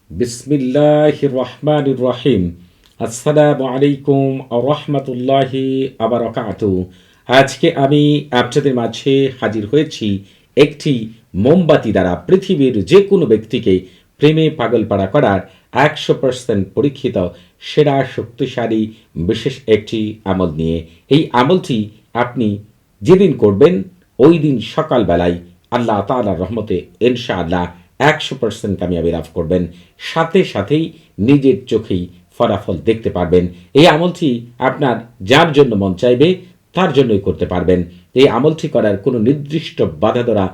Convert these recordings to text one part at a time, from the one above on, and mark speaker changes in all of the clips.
Speaker 1: বিসমিল্লাহির রহমানির রহিম। আসসালামু আলাইকুম ওয়া রাহমাতুল্লাহি ওয়া বারাকাতুহু। আজকে আমি আপনাদের মাঝে হাজির হয়েছি একটি মোমবাতি দ্বারা পৃথিবীর যে কোনো ব্যক্তিকে প্রেমে পাগলপাড়া করার 100% পরীক্ষিত সেরা শক্তিশালী বিশেষ একটি আমল নিয়ে। এই আমলটি আপনি যেদিন করবেন ওই দিন সকালবেলায় আল্লাহ তাআলার রহমতে ইনশাআল্লাহ 100% কামিয়াবি লাভ করবেন। সাথে সাথেই নিজের চোখেই ফলাফল দেখতে পারবেন। এই আমলটি আপনার যার জন্য মন চাইবে তার জন্যই করতে পারবেন। এই আমলটি করার কোনো নির্দিষ্ট বাধা ধরা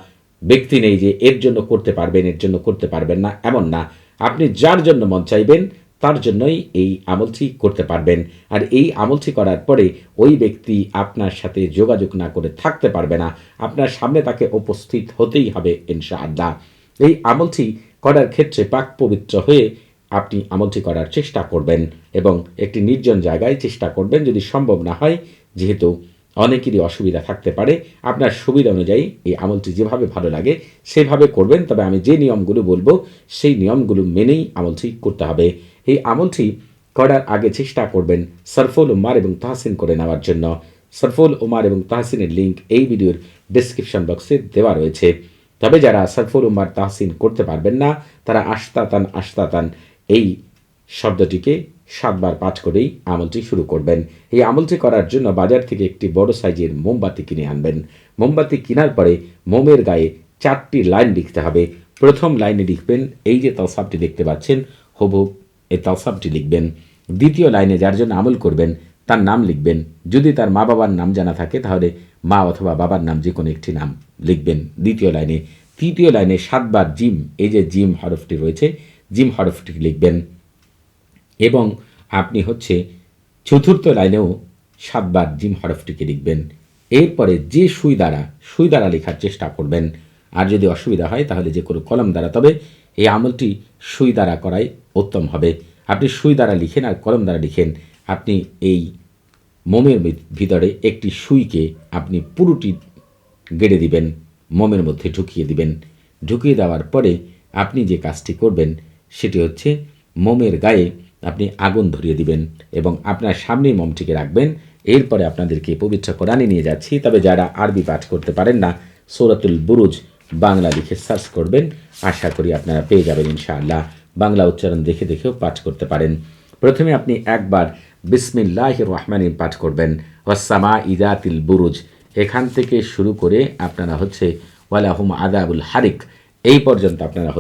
Speaker 1: ব্যক্তি নেই যে এর জন্য করতে পারবেন, এর জন্য করতে পারবেন না, এমন না। আপনি যার জন্য মন চাইবেন তার জন্যই এই আমলটি করতে পারবেন। আর এই আমলটি করার পরে ওই ব্যক্তি আপনার সাথে যোগাযোগ না করে থাকতে পারবে না। আপনার সামনে তাকে উপস্থিত হতেই হবে ইনশাআল্লাহ। এই আমলটি করার ক্ষেত্রে পাক পবিত্র হয়ে আপনি আমলটি করার চেষ্টা করবেন এবং একটি নির্জন জায়গায় চেষ্টা করবেন। যদি সম্ভব না হয়, যেহেতু অনেকেরই অসুবিধা থাকতে পারে, আপনার সুবিধা অনুযায়ী এই আমলটি যেভাবে ভালো লাগে সেভাবে করবেন। তবে আমি যে নিয়মগুলো বলবো সেই নিয়মগুলো মেনেই আমলটি করতে হবে। এই আমলটি করার আগে চেষ্টা করবেন সরফুল উমার এবং তাহসিন করে নেওয়ার জন্য। সরফুল উমার এবং তাহসিনের লিঙ্ক এই ভিডিওর ডেসক্রিপশন বক্সে দেওয়া রয়েছে। তবে যারা সরফুল উমার তাহসিন করতে পারবেন না, তারা আশতাতান আশতাতান এই শব্দটিকে 7 বার পাঠ করেই আমলটি শুরু করবেন। এই আমলটি করার জন্য বাজার থেকে একটি বড় সাইজের মোমবাতি কিনে আনবেন। মোমবাতি কেনার পরে মোমের গায়ে 4টি লাইন লিখতে হবে। প্রথম লাইনে লিখবেন এই যে তাওসাবটি দেখতে পাচ্ছেন, হুবহু এই তাওসাবটি লিখবেন। দ্বিতীয় লাইনে যার জন্য আমল করবেন তার নাম লিখবেন। যদি তার মা বাবার নাম জানা থাকে তাহলে মা অথবা বাবার নাম যে কোনো একটি নাম লিখবেন দ্বিতীয় লাইনে। তৃতীয় লাইনে 7 বার জিম, এই যে জিম হরফটি রয়েছে, জিম হরফটি লিখবেন। এবং আপনি চতুর্থ লাইনেও 7 বার জিম হরফটিকে লিখবেন। এরপরে যে সুই দ্বারা লেখার চেষ্টা করবেন। আর যদি অসুবিধা হয় তাহলে যে কোনো কলম দ্বারা, তবে এই আমলটি সুই দ্বারা করাই উত্তম হবে। আপনি সুই দ্বারা লিখেন আর কলম দ্বারা লিখেন। আপনি এই মোমের ভিতরে একটি সুইকে আপনি পুরোটি গেড়ে দিবেন, মোমের মধ্যে ঢুকিয়ে দিবেন। ঢুকিয়ে দেওয়ার পরে আপনি যে কাজটি করবেন সেটি হচ্ছে মোমের গায়ে আপনি আগুন ধরিয়ে দিবেন এবং আপনার সামনেই মোমটিকে রাখবেন। এরপরে আপনাদেরকে পবিত্র কোরআনে নিয়ে যাচ্ছি। তবে যারা আরবি পাঠ করতে পারেন না, সূরাতুল বুরুজ বাংলা লিখে সার্চ করবেন, আশা করি আপনারা পেয়ে যাবেন ইনশাআল্লাহ। বাংলা উচ্চারণ দেখে দেখেও পাঠ করতে পারেন। প্রথমে আপনি একবার বিসমিল্লাহির রহমানির পাঠ করবেন, ওয়াসসামা ইযাতিল বুরুজ, এখান থেকে শুরু করে আপনারা ওয়ালাহুম আযাবুল হারিক এই পর্যন্ত আপনারা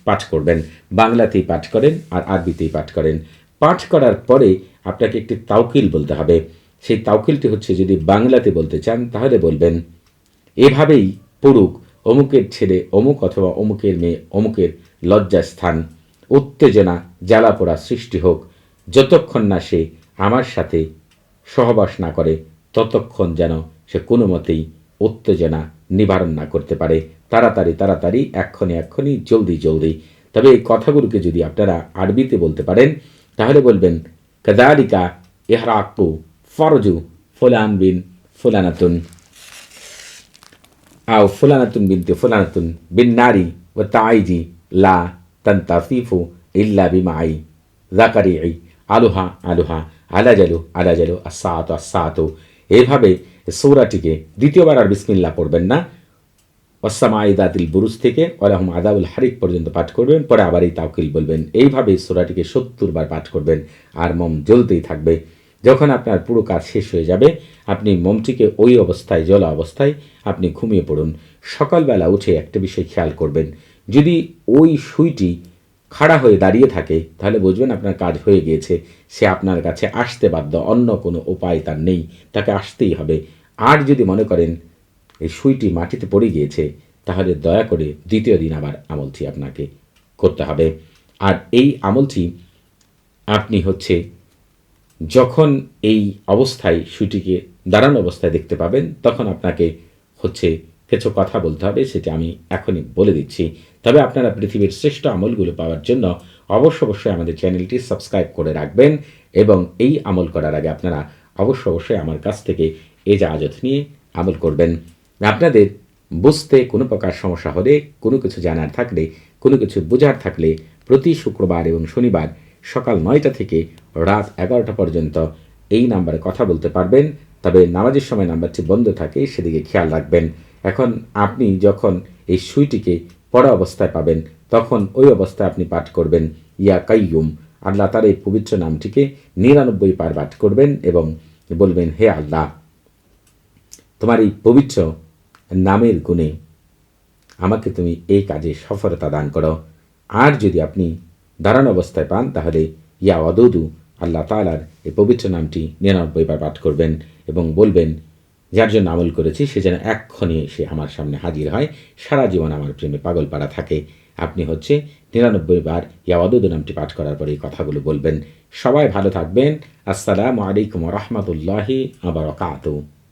Speaker 1: পাঠ করবেন। বাংলাতেই পাঠ করেন আর আরবিতেই পাঠ করেন। পাঠ করার পরে আপনাকে একটি তাওকিল বলতে হবে। সেই তাওকিলটি যদি বাংলাতে বলতে চান তাহলে বলবেন, এভাবেই পড়ুক অমুকের ছেলে অমুক অথবা অমুকের মেয়ে অমুকের লজ্জাস্থান, উত্তেজনা জ্বালাপোড়া সৃষ্টি হোক, যতক্ষণ না সে আমার সাথে সহবাস না করে ততক্ষণ যেন সে কোনো মতেই উত্তেজনা নিবারণ না করতে পারে। তাড়াতাড়ি তাড়াতাড়ি, এক্ষণে এক্ষণি, জলদি জলদি। তবে এই কথাগুলোকে যদি আপনারা আরবিতে বলতে পারেন তাহলে বলবেন, কাযালিকা ইহরাকু ফরজু ফুলান বিন ফুলানাতুন আও ফুলানাতুন বিনতে ফুলানাতুন বিন নারী ও তাইজি লা তান্তাফিফু ইল্লা বিমাই জাকারিই আলুহা আলুহা আলাজালু আলাজালু আসাতু আসাতু। এভাবে সূরাটিকে দ্বিতীয়বার আর বিসমিল্লাহ পড়বেন না, ওয়াসসামা ইযাতিল বুরুজ থেকে ওয়ালাহুম আযাবুল হারিক পর্যন্ত পাঠ করবেন, পরে আবার এই তাওকিল বলবেন। এইভাবে সূরাটিকে 70 বার পাঠ করবেন আর মোম জ্বলতেই থাকবে। যখন আপনার পুরো কাজ শেষ হয়ে যাবে আপনি মোমটিকে ওই অবস্থায়, জ্বলা অবস্থায় আপনি ঘুমিয়ে পড়ুন। সকালবেলা উঠে একটা বিষয় খেয়াল করবেন, যদি ওই সুইটি খাড়া হয়ে দাঁড়িয়ে থাকে তাহলে বুঝবেন আপনার কাজ হয়ে গিয়েছে। সে আপনার কাছে আসতে বাধ্য, অন্য কোনো উপায় তার নেই, তাকে আসতেই হবে। আর যদি মনে করেন এই সুইটি মাটিতে পড়ে গিয়েছে তাহলে দয়া করে দ্বিতীয় দিন আবার আমলটি আপনাকে করতে হবে। আর এই আমলটি আপনি যখন এই অবস্থায় সুইটিকে দাঁড়ানো অবস্থায় দেখতে পাবেন তখন আপনাকে কিছু কথা বলতে হবে, সেটা আমি এখনই বলে দিচ্ছি। তবে আপনারা পৃথিবীর শ্রেষ্ঠ আমলগুলো পাওয়ার জন্য অবশ্যই আমাদের চ্যানেলটি সাবস্ক্রাইব করে রাখবেন এবং এই আমল করার আগে আপনারা অবশ্যই আমার কাছ থেকে ইজাজত নিয়ে আমল করবেন। আপনাদের বুঝতে কোনো প্রকার সমস্যা হলে, কোনো কিছু জানার থাকলে, কোনো কিছু বোঝার থাকলে প্রতি শুক্রবার এবং শনিবার সকাল 9টা থেকে রাত 11টা পর্যন্ত এই নাম্বারে কথা বলতে পারবেন। তবে নামাজের সময় নাম্বারটি বন্ধ থাকে, সেদিকে খেয়াল রাখবেন। এখন আপনি যখন এই সুইটিকে পড়া অবস্থায় পাবেন, তখন ওই অবস্থায় আপনি পাঠ করবেন ইয়া কাইয়ুম। আল্লাহ তার এই পবিত্র নামটিকে 99 বার পাঠ করবেন এবং বলবেন, হে আল্লাহ, তোমার এই পবিত্র নামের গুণে আমাকে তুমি এই কাজে সফলতা দান করো। আর যদি আপনি দাঁড়ানো অবস্থায় পান, তাহলে ইয়া ওয়াদুদু, আল্লাহ তাআলার এই পবিত্র নামটি 99 বার পাঠ করবেন এবং বলবেন, যার জন্য আমল করেছি সে যেন এক্ষণে সে আমার সামনে হাজির হয়, সারা জীবন আমার প্রেমে পাগল পাড়া থাকে। আপনি 99 বার ইয়া ওয়াদুদু নামটি পাঠ করার পরে এই কথাগুলো বলবেন। সবাই ভালো থাকবেন। আসসালামু আলাইকুম ওয়া রাহমাতুল্লাহি ওয়া বারাকাতুহু।